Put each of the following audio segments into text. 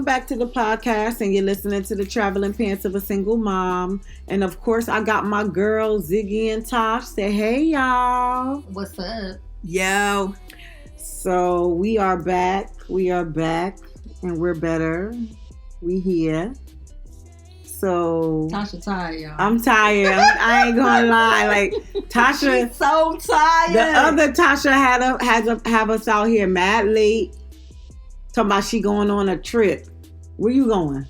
welcome back to the podcast, and you're listening to the Traveling Pants of a Single Mom. And of course, I got my girls, Ziggy and Tosh. Say hey, y'all. What's up? Yo. So we are back, and we're better. We here. So Tasha tired, y'all. I'm tired. I ain't gonna lie. Like Tasha, she's so tired. The other Tasha have us out here mad late. Talking about she going on a trip. Where you going?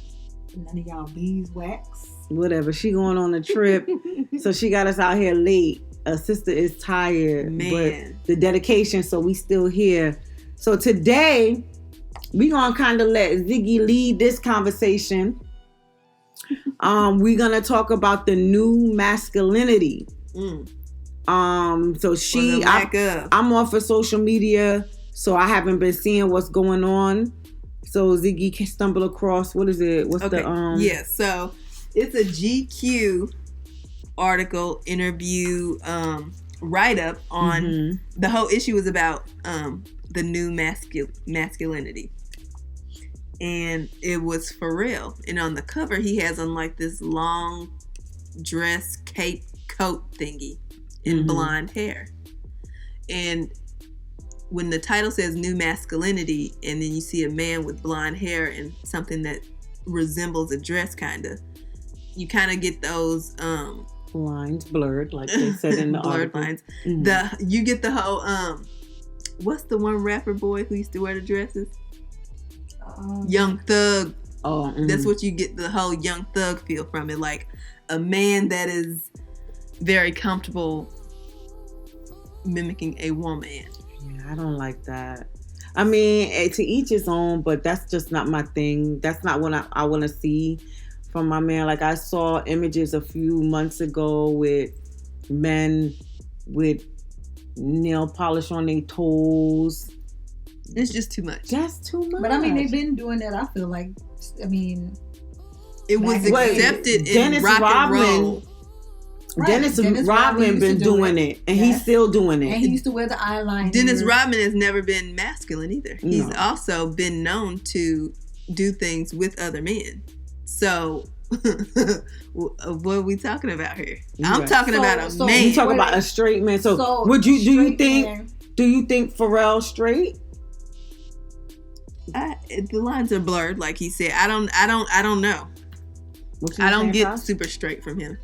None of y'all beeswax. Whatever. She going on a trip. So she got us out here late. Her sister is tired. Man. But the dedication, so we still here. So today, we going to kind of let Ziggy lead this conversation. We're going to talk about the new masculinity. So I'm off of social media. So I haven't been seeing what's going on. So Ziggy can stumble across, what is it? So it's a GQ article, interview, write-up on the whole issue is about the new masculinity. And it was for real. And on the cover, he has on like this long dress cape coat thingy in blonde hair. And when the title says new masculinity and then you see a man with blonde hair and something that resembles a dress you kind of get those lines blurred, like they said in the blurred article. Lines. You get the whole what's the one rapper boy who used to wear the dresses? Young Thug. That's what you get, the whole Young Thug feel from it, like a man that is very comfortable mimicking a woman. Yeah, I don't like that. I mean, to each his own, but that's just not my thing. That's not what I want to see from my man. Like, I saw images a few months ago with men with nail polish on their toes. It's just too much. That's too much. But I mean, they've been doing that, I feel like. I mean, it was accepted in rock and roll. Right. Dennis Rodman been doing it, and he's still doing it. And he used to wear the eyeliner. Dennis Rodman has never been masculine either. No. He's also been known to do things with other men. So, what are we talking about here? I'm talking about a man. You talk about a straight man. So would you? Do you think Pharrell's straight? The lines are blurred, like he said. I don't know. I don't get super straight from him.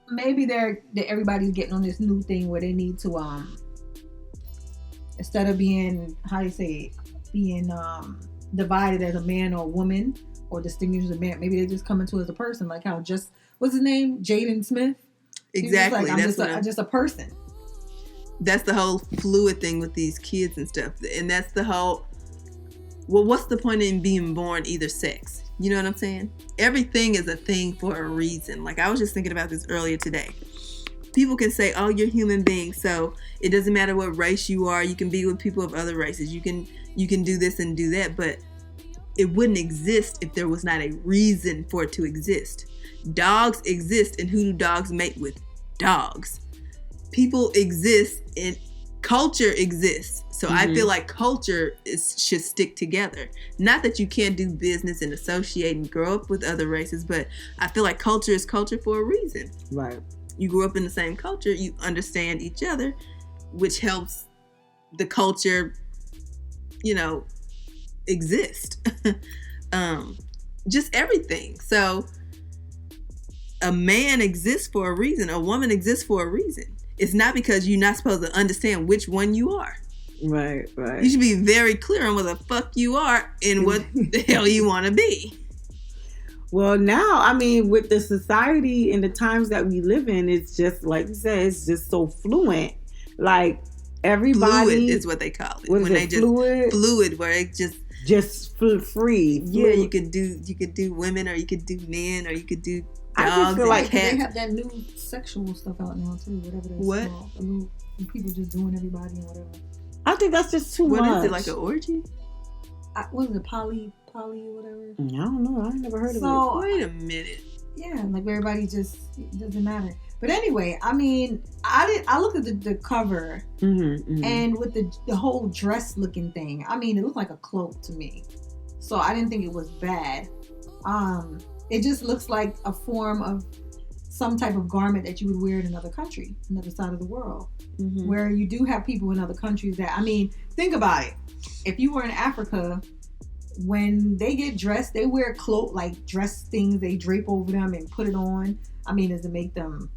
Maybe everybody's getting on this new thing where they need to instead of being divided as a man or a woman or distinguished as a man, maybe they just come into as a person, like how what's his name, Jaden Smith. Exactly. I'm just a person. That's the whole fluid thing with these kids and stuff, and that's the whole. Well, what's the point in being born either sex? You know what I'm saying? Everything is a thing for a reason. Like, I was just thinking about this earlier today. People can say, oh, you're a human being, so it doesn't matter what race you are. You can be with people of other races. You can do this and do that, but it wouldn't exist if there was not a reason for it to exist. Dogs exist, and who do dogs mate with? Dogs. People exist, and culture exists. So I feel like culture should stick together. Not that you can't do business and associate and grow up with other races, but I feel like culture is culture for a reason. Right. You grew up in the same culture, you understand each other, which helps the culture, exist. Just everything. So a man exists for a reason. A woman exists for a reason. It's not because you're not supposed to understand which one you are. Right. You should be very clear on what the fuck you are and what the hell you want to be. Well, now, I mean, with the society and the times that we live in, it's just, like you said, it's just so fluent. Like, everybody... Fluid is what they call it. Fluid, where it just free. Yeah, you could do women, or you could do men, or you could do dogs. I just feel like they have that new sexual stuff out now too, whatever that's called. The new people just doing everybody and whatever. I think that's just too much. What is it, like an orgy? What is it, poly or whatever? I don't know. I never heard of it. Wait a minute. Yeah, like everybody just, it doesn't matter. But anyway, I mean, I looked at the cover and with the whole dress looking thing. I mean, it looked like a cloak to me. So I didn't think it was bad. It just looks like a form of some type of garment that you would wear in another country, another side of the world, where you do have people in other countries that, I mean, think about it. If you were in Africa, when they get dressed, they wear like dress things, they drape over them and put it on. I mean, does it make them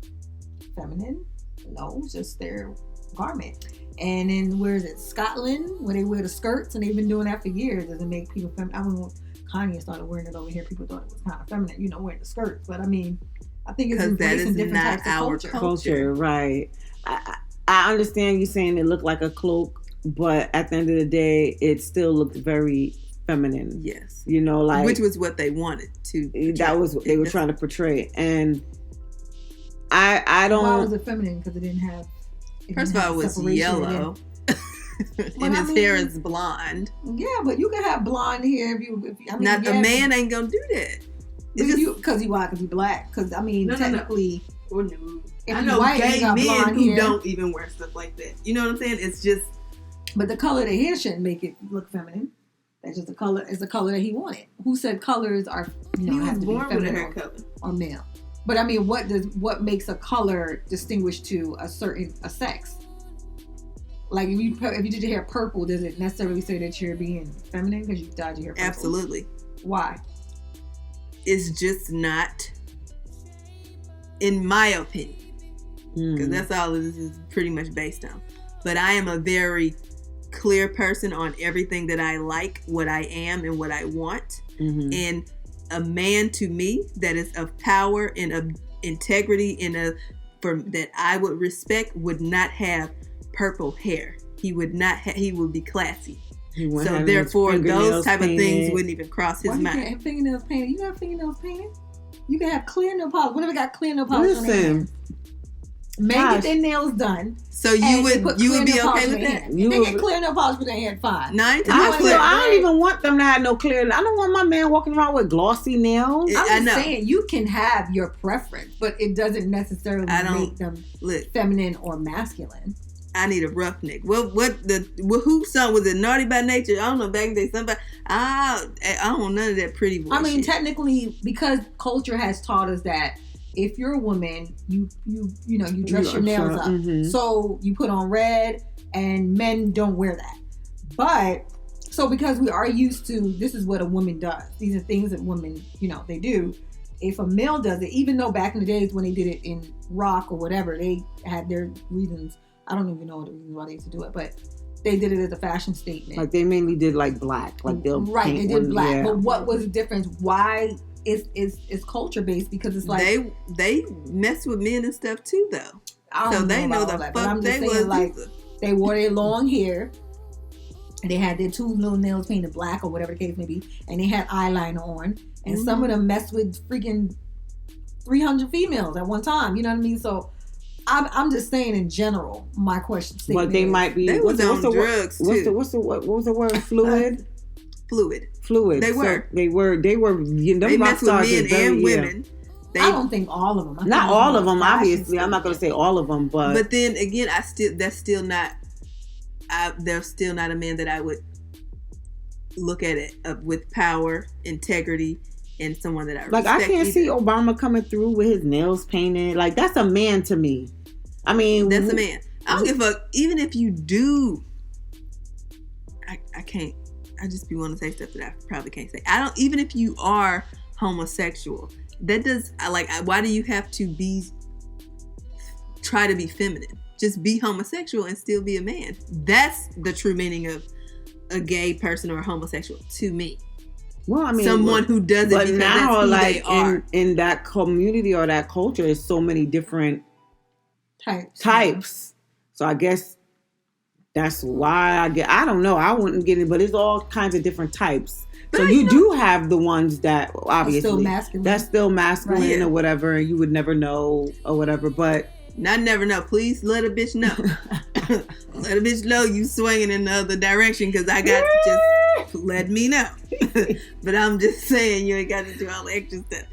feminine? No, it's just their garment. And then where is it? Scotland, where they wear the skirts, and they've been doing that for years. Does it make people feminine? I don't know. Kanye started wearing it over here. People thought it was kind of feminine, wearing the skirts. But I mean, I think it's embracing different types of culture. Right. I understand you saying it looked like a cloak, but at the end of the day, it still looked very feminine. Yes. Like, which was what they wanted to portray. That was what they were trying to portray. And I don't. Why was it feminine? Because it didn't have. First of all, it was yellow. And his hair is blonde. Yeah, but you can have blonde hair if you. Not a man ain't gonna do that. Because he white, because he black. Because technically, no. I know white, gay men who hair. don't even wear stuff like that. You know what I'm saying? It's just. But the color of the hair shouldn't make it look feminine. That's just the color. It's the color that he wanted. Who said colors are he was have to born be feminine with a hair color or male? But I mean, what makes a color distinguish to a sex? Like if you did your hair purple, does it necessarily say that you're being feminine because you dyed your hair purple? Absolutely. Why? It's just not, in my opinion, because that's all this is pretty much based on. But I am a very clear person on everything that I like, what I am, and what I want. And a man to me that is of power and of integrity and that I would respect would not have purple hair. He would not. He would be classy. So therefore, those type of things wouldn't even cross his mind. You can't have fingernails painted. You have fingernails painted. You can have clear nail polish. Whenever got clear nail polish on their hands, get their nails done. So you would be okay with that? If they get clear nail polish with their hand, fine. I don't even want them to have no clear. I don't want my man walking around with glossy nails. I'm just saying you can have your preference, but it doesn't necessarily make them feminine or masculine. I need a roughneck. Whose song was it? Naughty by Nature? I don't know. Back in the day, somebody. I don't want none of that pretty voice. I mean, technically, because culture has taught us that if you're a woman, you dress your nails up. So you put on red, and men don't wear that. But so because we are used to, this is what a woman does. These are things that women, they do. If a male does it, even though back in the days when they did it in rock or whatever, they had their reasons. I don't even know the reasons why they used to do it, but they did it as a fashion statement. Like they mainly did like black, like they'll they did black. Yeah. But what was the difference? Why it's culture based? Because it's like they mess with men and stuff too, though. So they know the fuck they was. Like they wore their long hair, and they had their two little nails painted black or whatever the case may be, and they had eyeliner on, and some of them messed with freaking 300 females at one time. You know what I mean? So. I'm just saying in general. My question. But they might be. They was on drugs too. What was the word? Fluid. Fluid. They were. They were. They messed with men and women. I don't think all of them. Not all of them, obviously. I'm not going to say all of them, but. But then again, that's still not. There's still not a man that I would look at it with power, integrity. And someone that I respect. Like I can't see Obama coming through with his nails painted. Like that's a man to me. I mean, that's a man. I don't give a fuck. Even if you do, I can't. I just be wanting to say stuff that I probably can't say. I don't. Even if you are homosexual, that does. Why do you have to try to be feminine? Just be homosexual and still be a man. That's the true meaning of a gay person or a homosexual to me. Well, I mean, someone who does it because now, that's who they are. In that community or that culture, there's so many different types. So I guess that's why I don't know. I wouldn't get it, but it's all kinds of different types. But so you do have the ones that obviously that's still masculine or whatever, and you would never know or whatever. But not never know. Please let a bitch know. Let a bitch know you swinging in the other direction because I got to just let me know. But I'm just saying you ain't got to do all the extra stuff.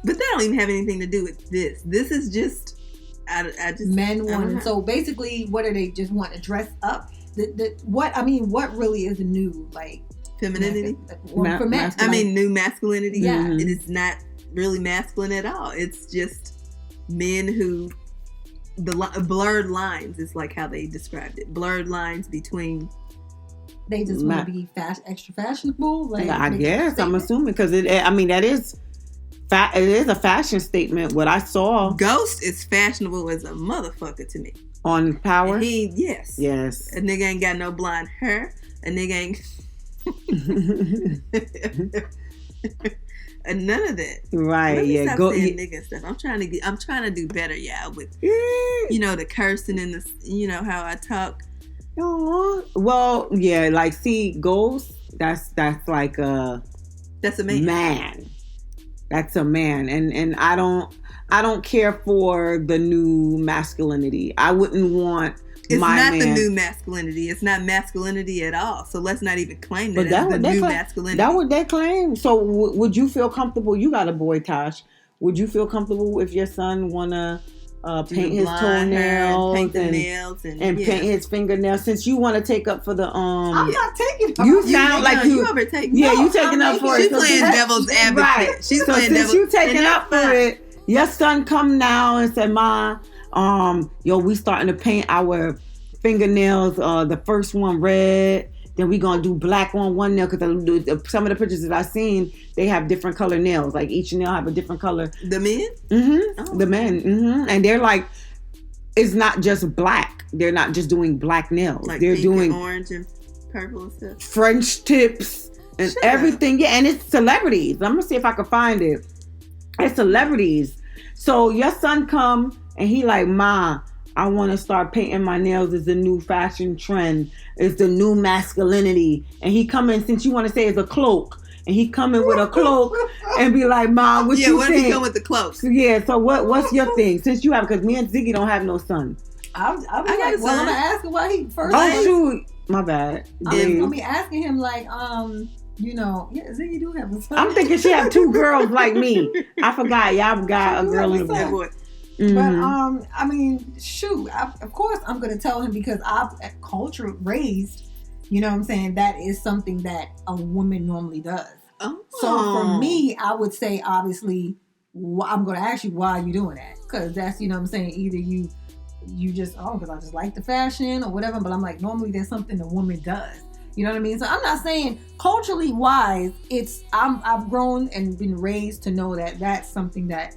But that don't even have anything to do with this. This is just I just men wanting. So basically, what are they just want to dress up? What really is new? Like femininity. For men. I mean, new masculinity. Yeah. It is not really masculine at all. It's just men who blurred lines is like how they described it. Blurred lines between. They just want to be extra fashionable. Like, I guess I'm assuming because that is. It is a fashion statement. What I saw, Ghost is fashionable as a motherfucker to me. On Power. Yes. A nigga ain't got no blonde hair. A nigga ain't. And none of that. Right. Yeah. Stop saying nigga stuff. I'm trying to do better, y'all. With the cursing and the how I talk. Well, yeah. Like, see, Ghost. That's like that's a man. That's a man, and I don't care for the new masculinity. I wouldn't want. It's not the new masculinity. It's not masculinity at all. So let's not even claim that it's the new masculinity. That would they claim. So would you feel comfortable? You got a boy, Tosh. Would you feel comfortable if your son wanna paint his toenails, paint the nails, and paint his fingernails? Since you want to take up for the I'm not taking. You sound like you overtaking. Yeah, you taking up for it. She's playing devil's advocate. Right. She's playing devil's. Since you taking up for it, your son come now and say, "Ma, we starting to paint our fingernails. The first one red, then we gonna do black on one nail because some of the pictures that I've seen, they have different color nails. Like each nail have a different color. The men, the men, and they're like, it's not just black. They're not just doing black nails. Like they're pink doing and orange and purple and stuff. French tips and everything. Yeah, and it's celebrities. I'm gonna see if I can find it. It's celebrities. So your son come and he like, Ma, I want to start painting my nails. It's the new fashion trend. It's the new masculinity. And he come in, since you want to say it's a cloak, and he come in with a cloak and be like, Mom, what you think? Yeah, what if he come with the cloak? Yeah, so what's your thing? Since you have, because me and Ziggy don't have no son. I'm going to ask him why he first. Oh, shoot. My bad. I'm going to be asking him like, Ziggy do have a son. I'm thinking she have two girls like me. I forgot. Y'all got a girl and a boy. But of course I'm gonna tell him because I've culture raised, you know what I'm saying, that is something that a woman normally does. Oh. So for me, I would say obviously I'm gonna ask you why are you doing that, because that's, you know what I'm saying, either you just because I just like the fashion or whatever, but I'm like, normally there's something a woman does. You know what I mean? So I'm not saying culturally wise, I've grown and been raised to know that that's something that's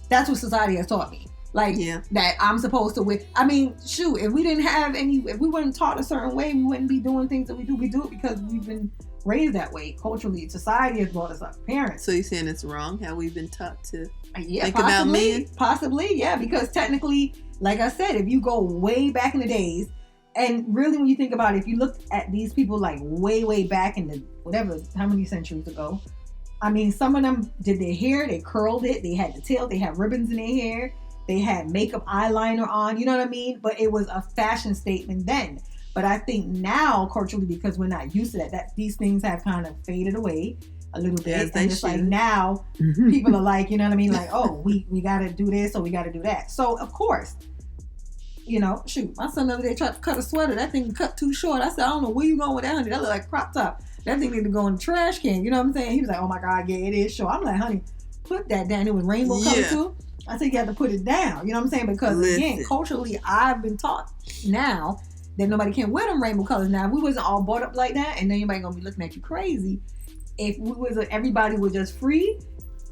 what society has taught me. Like, that I'm supposed to wear. I mean, shoot, if we weren't taught a certain way, we wouldn't be doing things that we do. We do it because we've been raised that way. Culturally, society has brought us up. Parents. So you're saying it's wrong how we've been taught to think about men? Possibly, yeah. Because technically, like I said, if you go way back in the days, and really when you think about it, if you look at these people like way, way back in the how many centuries ago, I mean, some of them did their hair, they curled it, they had the tail, they had ribbons in their hair, they had makeup, eyeliner on, you know what I mean? But it was a fashion statement then. But I think now, culturally, because we're not used to that these things have kind of faded away a little bit. And it's like now, people are like, you know what I mean? Like, oh, we got to do this or we got to do that. So, of course, shoot, my son the other day tried to cut a sweater. That thing cut too short. I said, I don't know where you going with that, honey. That look like crop top. That thing need to go in the trash can. You know what I'm saying? He was like, oh my God, yeah, it is short. I'm like, honey, put that down. It was rainbow color too. I said, you have to put it down. You know what I'm saying? Because again, culturally, I've been taught now that nobody can wear them rainbow colors. Now, if we wasn't all bought up like that, and then anybody gonna be looking at you crazy. If everybody was just free,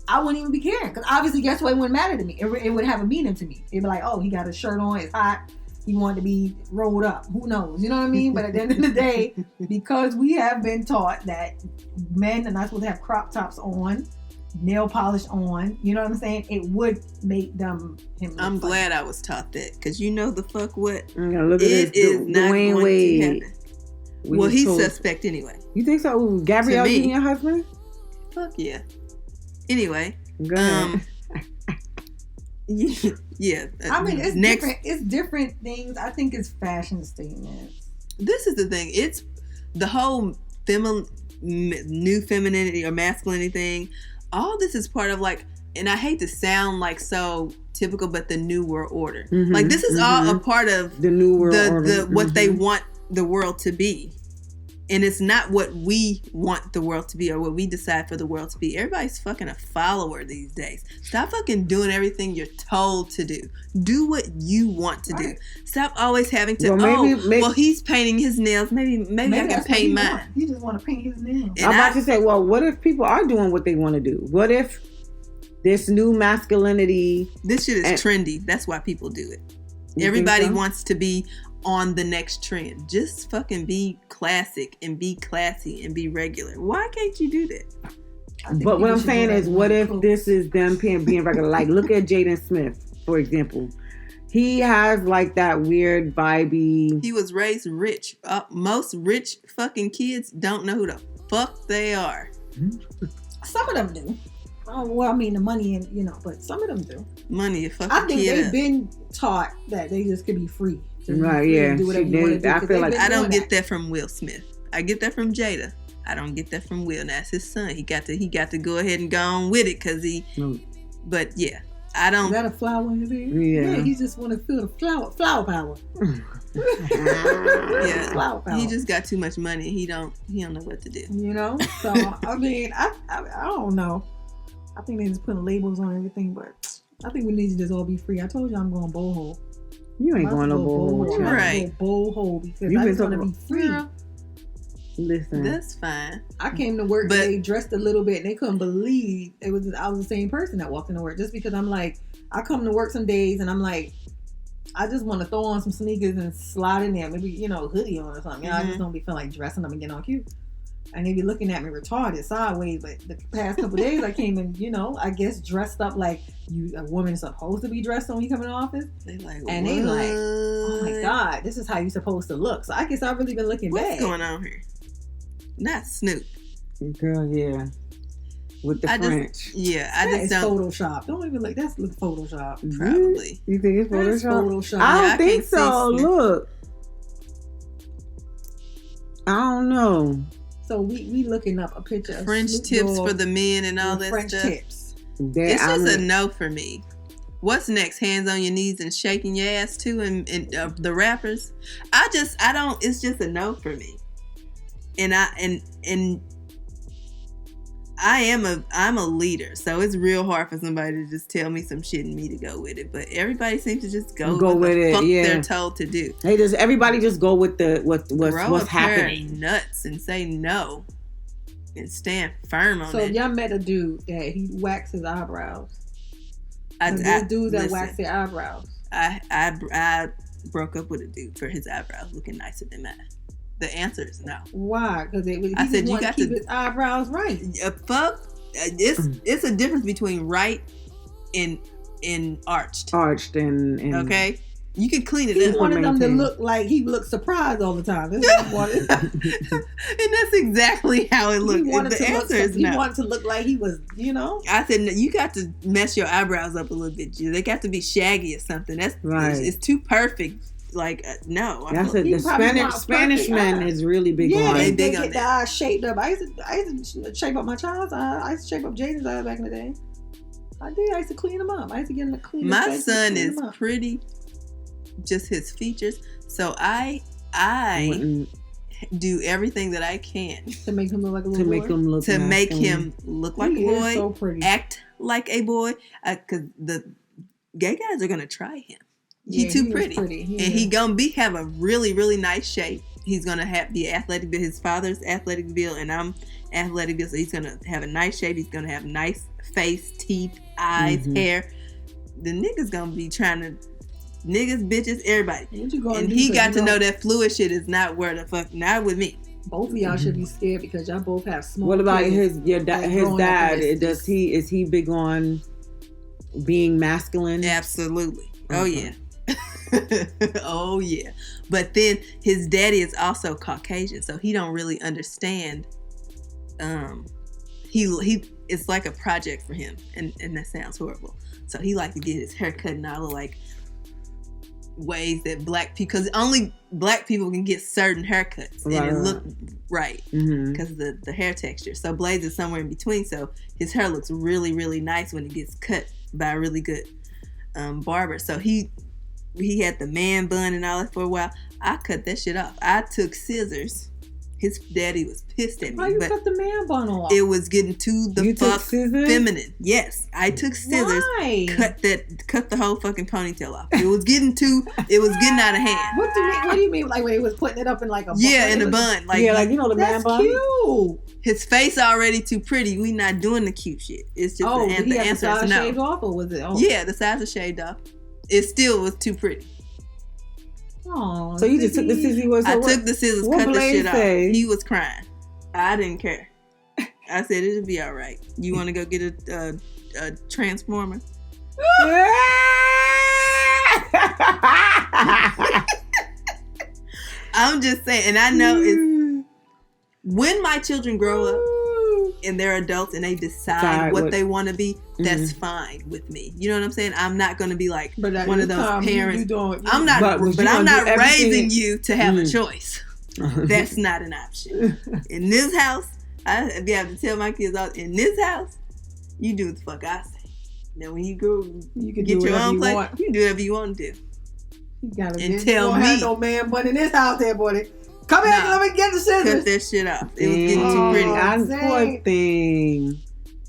I wouldn't even be caring. Because obviously, guess what? It wouldn't matter to me. It would have a meaning to me. It'd be like, oh, he got a shirt on. It's hot. He wanted to be rolled up. Who knows? You know what I mean? But at the end of the day, because we have been taught that men are not supposed to have crop tops on, nail polish on, you know what I'm saying? It would make him I'm glad I was taught that, because you know the fuck what? Look at it this. is not Dwayne going Wade. to happen. Well, he's suspect anyway. You think so? Gabrielle being your husband? Fuck yeah. Anyway. Go ahead. Yeah. I mean, it's different. It's different things. I think it's fashion statements. This is the thing. It's the whole new femininity or masculinity thing. All this is part of like, and I hate to sound like so typical, but the new world order. Mm-hmm, like this is all a part of the new world order. What they want the world to be. And it's not what we want the world to be or what we decide for the world to be. Everybody's fucking a follower these days. Stop fucking doing everything you're told to do. Do what you want to do. Stop always having to, well, he's painting his nails. Maybe I can paint mine. You just want to paint his nails. I'm about to say, well, what if people are doing what they want to do? What if this new masculinity... This shit is trendy. That's why people do it. Everybody wants to be on the next trend. Just fucking be classic and be classy and be regular. Why can't you do that? But what I'm saying is, what if this is them being regular? Like, look at Jaden Smith, for example. He has like that weird vibey. He was raised rich. Most rich fucking kids don't know who the fuck they are. Some of them do. Well, I mean, the money and but some of them do. Money, a fucking I think kid they've been taught that they just could be free. Right, yeah. Do whatever you want to do. I feel like I don't get that from Will Smith. I get that from Jada. I don't get that from Will. That's his son. He got to go ahead and go on with it because he. But yeah, I don't. Is that a flower in his ear? Yeah. He just want to feel the flower power. Yeah, flower power. He just got too much money. He don't know what to do. So I mean, I don't know. I think they just putting labels on everything, but I think we need to just all be free. I told you I'm going boho. You ain't going no boho. Right. Boho because I just want to be free. Girl, listen, that's fine. I came to work today dressed a little bit and they couldn't believe I was the same person that walked into work, just because I'm like, I come to work some days and I'm like, I just want to throw on some sneakers and slide in there, maybe hoodie on or something. I just don't be feeling like dressing up and getting on cute. And they be looking at me retarded sideways, but the past couple days I came in, I guess dressed up like a woman is supposed to be dressed when you come in the office. They like, oh my God, this is how you're supposed to look. So I guess I've really been looking bad. What's going on here? Not Snoop. Girl, yeah. With the French. I just don't. Photoshop. Don't even look. That's Photoshop. Probably. You think it's Photoshop? That's Photoshop. I don't think so. Look. I don't know. So we looking up a picture of French Snoop tips Dogg for the men and all that French stuff. Tips. It's just a no for me. What's next? Hands on your knees and shaking your ass too, and the rappers. I don't. It's just a no for me. And I'm a leader, so it's real hard for somebody to just tell me some shit and me to go with it. But everybody seems to just go with the fuck they're told to do. Hey, does everybody just go with what's happening? Grow nuts and say no, and stand firm on it. So y'all met a dude that he waxed his eyebrows. Dudes that wax their eyebrows. I broke up with a dude for his eyebrows looking nicer than mine. The answer is no. Why? Because he said you got to keep his eyebrows right. Fuck. It's a difference between right and arched. Arched and okay. You can clean it he up. He wanted them to look like he looked surprised all the time. That's what he wanted. And that's exactly how it looked. The answer is no. He wanted to look like he was, I said, no, you got to mess your eyebrows up a little bit. They got to be shaggy or something. That's right. It's too perfect. Like no, that's it. The Spanish man is really big on. They get the eyes shaped up. I used to shape up my child's eye. I used to shape up Jaden's eye back in the day. I did. I used to clean them up. I used to get them to clean. My son is pretty, just his features. So I do everything that I can to make him look like a little boy. To make him look like a boy, so pretty. Act like a boy, because the gay guys are gonna try him. He's too pretty. And he gonna have a really, really nice shape. He's gonna be athletic. His father's athletic build, and I'm athletic build. So he's gonna have a nice shape. He's gonna have nice face, teeth, eyes, hair. The niggas gonna be trying to bitches, everybody. And he got to know that fluid shit is not where the fuck, not with me. Both of y'all should be scared because y'all both have small. What about his dad? Is he big on being masculine? Absolutely. Oh yeah. Oh yeah. But then his daddy is also Caucasian, so he don't really understand. He it's like a project for him, and that sounds horrible. So he like to get his hair cut in all the like ways that because only black people can get certain haircuts and it look right because of the hair texture. So Blaze is somewhere in between, so his hair looks really, really nice when it gets cut by a really good barber. So he had the man bun and all that for a while. I cut that shit off. I took scissors His daddy was pissed at me. Why you but cut the man bun off? it was getting to the You took fuck scissors? feminine. Yes, I took scissors. Why? Cut the whole fucking ponytail off. It was getting out of hand. What do you mean? Like when he was putting it up in like a bun? Yeah, in a bun. Like, yeah, like you know the man That's bun. cute. his face already too pretty. We not doing the cute shit. It's just Oh, did he the have the answer is side shaved no. off, or was it? Oh. Yeah, the sides are shaved off. It still was too pretty. Oh, So you just took the scissors. I took the scissors, what cut the Blaze shit off. say? He was crying. I didn't care. I said it'll be all right. You want to go get a transformer? I'm just saying, and I know it's when my children grow up and they're adults and they decide what they want to be, that's fine with me. You know what I'm saying? I'm not going to be like one of those parents. I'm not, but I'm not raising you to have a choice. That's not an option. In this house, I be able to tell my kids, in this house, you do what the fuck I say. Now when you go, you can get do your own place. Want. You can do whatever you want to do. You gotta and tell me. Have no man bun in this house, there, boy. Come here, let me get the scissors. Cut that shit off. It was getting too pretty. Poor thing.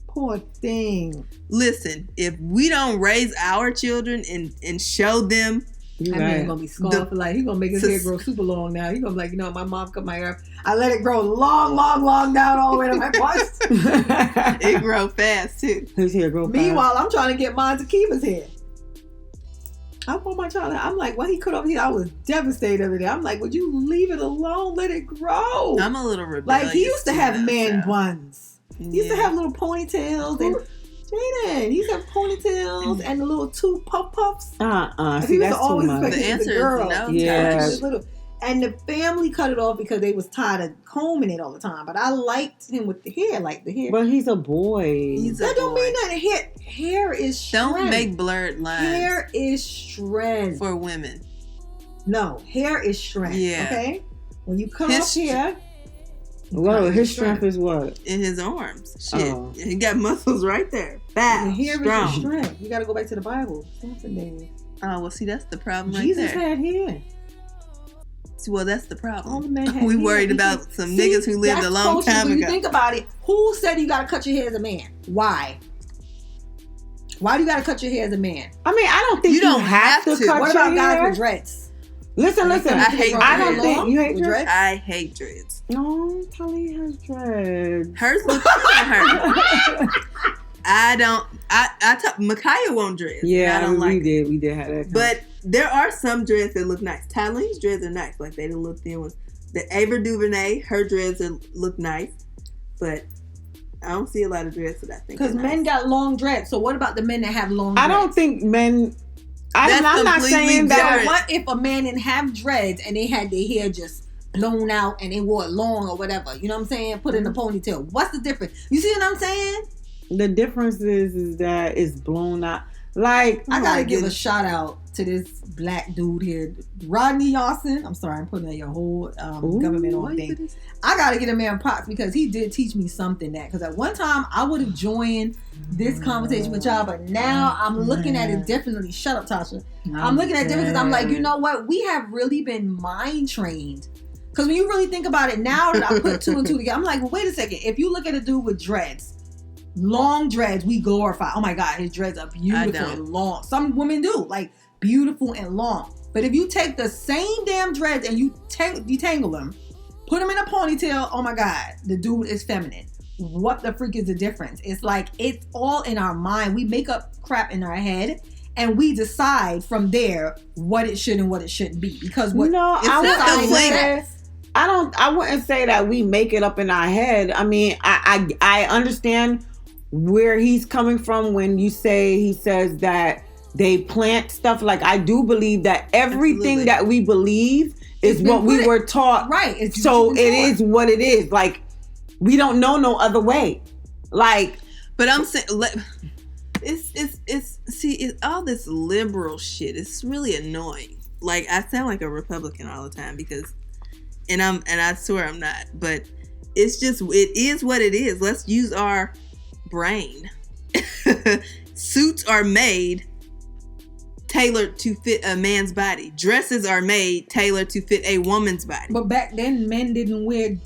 Poor thing. Listen, if we don't raise our children and show them, that man gonna be scarred for life. He gonna make his hair grow super long now. He gonna be like, my mom cut my hair. I let it grow long, long, long down all the way to my bust. It grow fast too. His hair grow fast. Meanwhile, I'm trying to get mine to keep his hair. I want my child. I'm like, when he cut off his hair, I was devastated over there. I'm like, would you leave it alone? Let it grow. I'm a little rebellious. Like he used to have man buns. He used to have little ponytails and. Jaden, he used to have ponytails and the little two puffs. See, that's too much. The answer is no. Yeah. And the family cut it off because they was tired of combing it all the time. But I liked him with the hair, like the hair. But he's a boy. That don't mean nothing. Hair is strength. Don't make blurred lines. Hair is strength. For women. No, hair is strength. Yeah. Okay? When you cut off hair. Well, his strength is what? In his arms. Shit. Oh. He got muscles right there. Fast. Hair strong. is strength. You got to go back to the Bible. Samson days. Oh, well, see, that's the problem right Jesus there. had hair. Well, that's the problem. All the men had we hair. worried about some niggas who lived a long time ago. When you think about it, who said you got to cut your hair as a man? Why? Why do you got to cut your hair as a man? I mean, I don't think you don't have to cut your hair. What about guys with dreads? Listen. I don't think you hate dreads. I hate dreads. No, Tali has dreads. Hers look on her. I don't. Micaiah won't dreads. Yeah, I don't like we did have that. But there are some dreads that look nice. Tylene's dreads are nice. Like they didn't look thin ones. The Ava DuVernay, her dreads look nice. But I don't see a lot of dreads that I think. Because men got long dreads. So what about the men that have long dreads? I don't think men. I'm not saying that. What if a man didn't have dreads and they had their hair just blown out and they wore it long or whatever? You know what I'm saying? Put in a ponytail. What's the difference? You see what I'm saying? The difference is that it's blown out. Like, I gotta give a shout out to this black dude here, Rodney Yawson. I'm sorry, I'm putting your whole government on thing. I gotta get a man props because he did teach me something because at one time I would have joined this conversation with y'all, but now I'm looking at it differently. Shut up, Tasha. I'm looking at it differently because I'm like, you know what? We have really been mind trained. Because when you really think about it, now that I put two and two together, I'm like, well, wait a second. If you look at a dude with dreads, long dreads, we glorify. Oh my God, his dreads are beautiful and long. Some women do, like beautiful and long. But if you take the same damn dreads and you detangle them, put them in a ponytail, oh my God, the dude is feminine. What the freak is the difference? It's like, it's all in our mind. We make up crap in our head and we decide from there what it should and what it shouldn't be. Because what I wouldn't say that we make it up in our head. I mean, I understand where he's coming from when he says that they plant stuff. Like, I do believe that everything that we believe is what we were taught. Right. So it is what it is. Like, we don't know no other way. Like, but I'm saying, it's all this liberal shit. It's really annoying. Like, I sound like a Republican all the time because, and I swear I'm not, but it's just, it is what it is. Let's use our brain. Suits are made tailored to fit a man's body. Dresses are made tailored to fit a woman's body. But back then, men didn't wear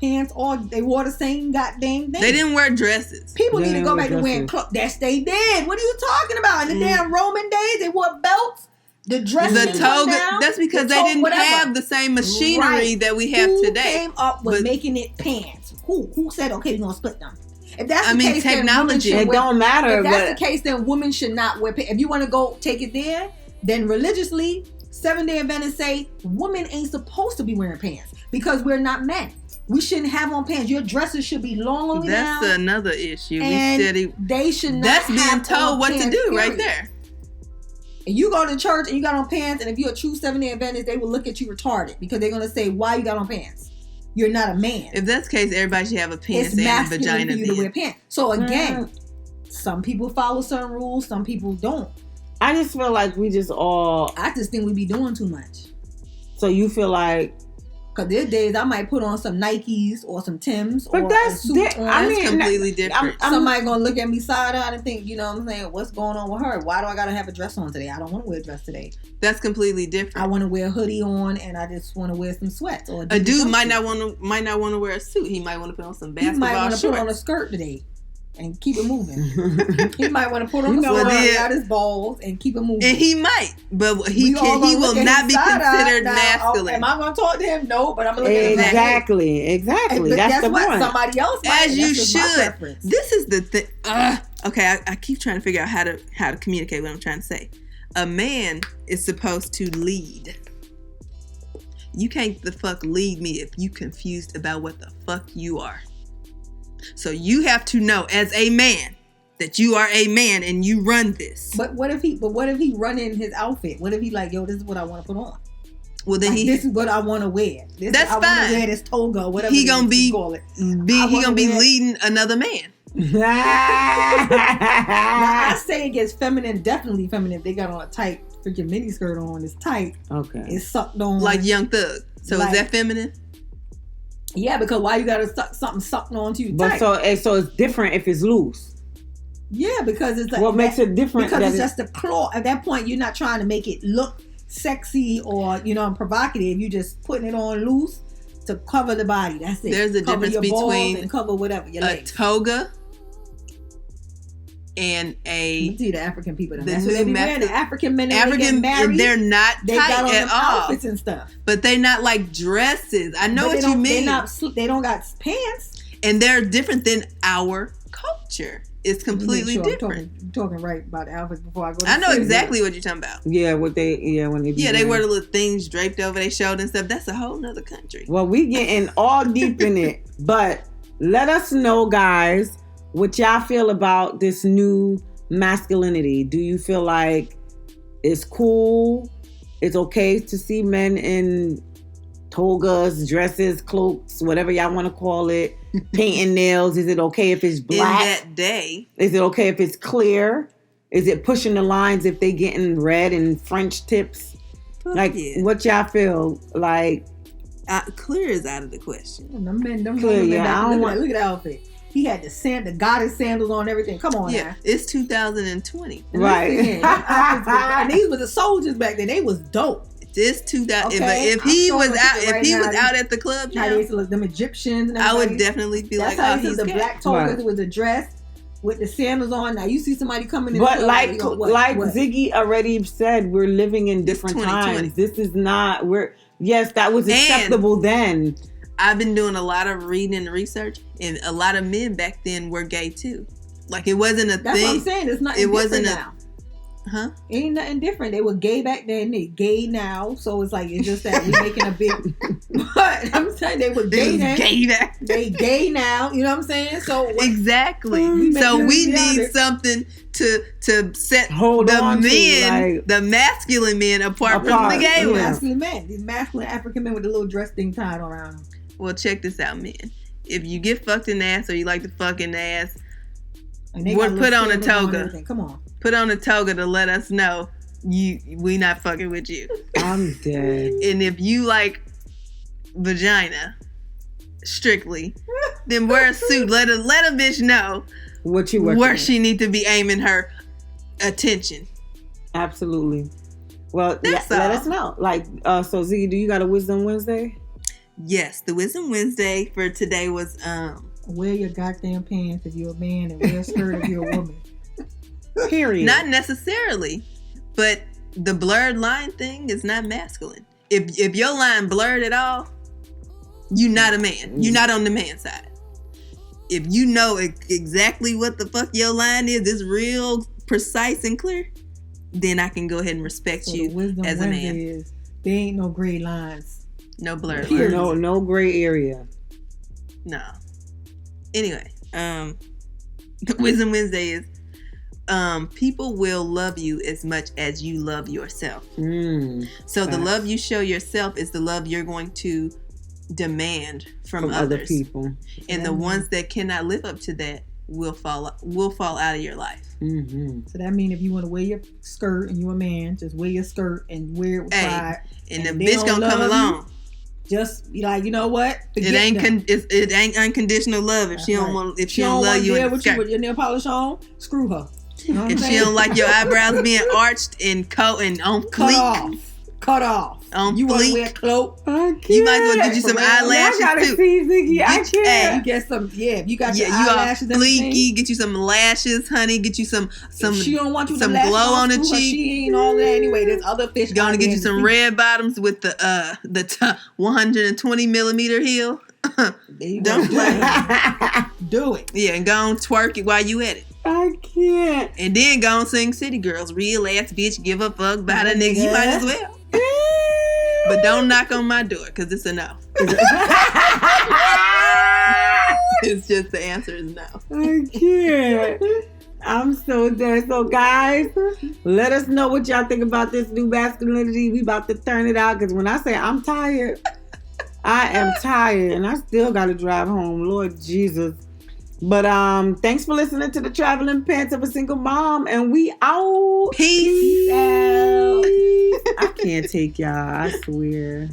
pants all. They wore the same goddamn thing. They didn't wear dresses. People They need to didn't go wear back to wearing dresses. clothes. That's they did. What are you talking about? In the damn Roman days, they wore belts. The dresses. The didn't come toga. down, That's because the they toga, didn't whatever. have the same machinery Right. that we have Who today. came up with But- making it pants? Who said, okay, we're going to split them? If that's I the mean, case, then women technology. should It wear- don't matter. If that's But the case, then women should not wear pants. If you want to go take it there, then religiously, Seventh-day Adventists say women ain't supposed to be wearing pants because we're not men. We shouldn't have on pants. Your dresses should be long on That's down. another issue. And We said they should not that's being have told on what to pants, do right period. there. And you go to church and you got on pants, and if you're a true Seventh-day Adventist, they will look at you retarded because they're going to say, why you got on pants? You're not a man. If that's the case, everybody should have a penis It's and a masculine vagina. for you to wear Then. pants. So again, some people follow certain rules, some people don't. I just feel like we just all. I just think we be doing too much. So you feel like, Because there's days I might put on some Nikes or some Timbs but or that's a suit di- on. I That's mean, completely different. Somebody gonna look at me side-eyed and think, you know what I'm saying, what's going on with her? Why do I gotta have a dress on today? I don't want to wear a dress today. That's completely I different. want to wear a hoodie on and I just want to wear some sweats. Or A dude might jumpsuit. not want to wear a suit. He might want to put on some He might basketball want to put on a shorts. skirt today and keep it moving. He might want to put on You a know skirt, what? out his balls and keep it moving. And he might, but he We all gonna will look at not him be side-eye. considered Now, masculine. Am I going to talk to him? No, but I'm going to look at him like, exactly. hey. Exactly. But That's guess the what? point. Somebody else might. As you That's just my should. preference. This is the thing. Okay, I keep trying to figure out how to communicate what I'm trying to say. A man is supposed to lead. You can't the fuck lead me if you confused about what the fuck you are. So you have to know as a man that you are a man and you run this. But what if he running his outfit? What if he like, yo, this is what I want to put on. Well, then Like, this is what I want to wear. That's I want to fine. wear this toga, whatever He gonna be- call it. he wanna gonna be wear- leading another man. Now I say it gets feminine, definitely feminine. If they got on a tight freaking mini skirt on, it's tight. Okay. It's sucked on. Like Young Thug. So Like- is that feminine? Yeah, because why you gotta suck something sucked onto you But tight? so it's different if it's loose. Yeah, because it's like What makes it different? because that it's it- just the claw. At that point, you're not trying to make it look sexy or provocative. You just putting it on loose to cover the body. That's it. There's a cover difference your balls between and cover whatever your A legs. toga and You a see the African people. the That's what they new be wearing. method- The African men, when they get African. married, They're not they got tight on at them all. outfits and stuff. But they're not like dresses. I know But what they you don't- mean. They don't got pants. And they're different than our culture. It's completely Make sure different. I'm talking right about the outfits before I go. To I know sleep. exactly what you're talking about. Yeah, when they be Yeah, they wearing- wear the little things draped over their shoulder and stuff. That's a whole nother country. Well, we getting all deep in it, but let us know, guys, what y'all feel about this new masculinity. Do you feel like it's cool? It's okay to see men in togas, dresses, cloaks, whatever y'all want to call it, painting nails? Is it okay if it's In black? that day, Is it okay if it's clear? Is it pushing the lines if they getting red and French tips? fuck Like, yeah. what y'all feel like? Clear is out of the question. Them men, them Clear, women yeah, back- I don't look, want- at, look at the outfit. He had the goddess sandals on, everything. Come on, Yeah, now. it's 2020. And Right. listen, them outfits was- and these were the soldiers back then. They was dope. This 2000. Okay, If I'm he showing was a out, picture if right he now. was out at the club How they now, used to look, them Egyptians. And I would everybody. definitely be That's like, how oh, he he's said the gay. black togas. Right. It was a dress with the sandals on. Now you see somebody coming in. But the club, like you go, what? Ziggy already said, we're living in different 2020. times. This is not yes, that was And- acceptable then. I've been doing a lot of reading and research, and a lot of men back then were gay too. Like it wasn't a That's what I'm thing, saying. It's not. It wasn't a- now. huh? Ain't nothing different. They were gay back then. They gay now. So it's like it's just that we're making a big. But I'm saying they were It gay was then. gay back. They gay now. You know what I'm saying? So what, Exactly. We So making we it need together. something to set Hold the on to, men, like- the masculine men, apart from Apart, the gay yeah. ones. masculine men, these masculine African men with the little dress thing tied around them. Well, check this out, men. If you get fucked in the ass or you like to fuck in the ass, And they Would got put little on a sandals and toga. everything. Come on. put on a toga to let us know we not fucking with you. I'm dead. And if you like vagina strictly, then wear a suit. Let a bitch know What you working where with. she need to be aiming her attention. Absolutely. Well, That's let all. us know. Like, so Z, do you got a Wisdom Wednesday? Yes, the Wisdom Wednesday for today was wear your goddamn pants if you're a man and wear a skirt if you're a woman. Period. Not necessarily, but the blurred line thing is not masculine. If your line blurred at all, you're not a man. You're not on the man side. If you know exactly what the fuck your line is, it's real precise and clear, then I can go ahead and respect you as a man. Is, there ain't no gray lines. No blurred lines. No gray area. No. Anyway, Wisdom Wednesday is people will love you as much as you love yourself. So the love you show yourself is the love you're going to demand from other others. people. And the ones that cannot live up to that will fall out of your life. So that means if you want to wear your skirt and you're a man, just wear your skirt and wear it with pride. And the bitch gonna come along. Just be like, you know what? It ain't unconditional love if she don't want she don't love you with you with your nail polish on. Screw her. You know if she don't like your eyebrows being arched and on fleek. Cut off. You want to wear a cloak? You might as well get you some eyelashes too. See, Ziggy, I can't. You get some. Yeah, you got your eyelashes. You are fleeky. Get you some lashes, honey. Get you some. She don't want you some glow on the cheek. She ain't all that anyway. There's other fish. Gonna get you some red bottoms with the 120 millimeter heel. Don't play. Do it. Yeah, and go on twerk it while you at it. I can't. And then go on sing City Girls. Real ass bitch, give a fuck about a nigga. You might as well. But don't knock on my door, because it's a no. It's just the answer is no. I can't. I'm so dead. So guys, let us know what y'all think about this new masculinity. We about to turn it out, because when I say I'm tired, I am tired, and I still got to drive home. Lord Jesus. But thanks for listening to the Traveling Pants of a Single Mom, and we out. Peace out. I can't take y'all, I swear.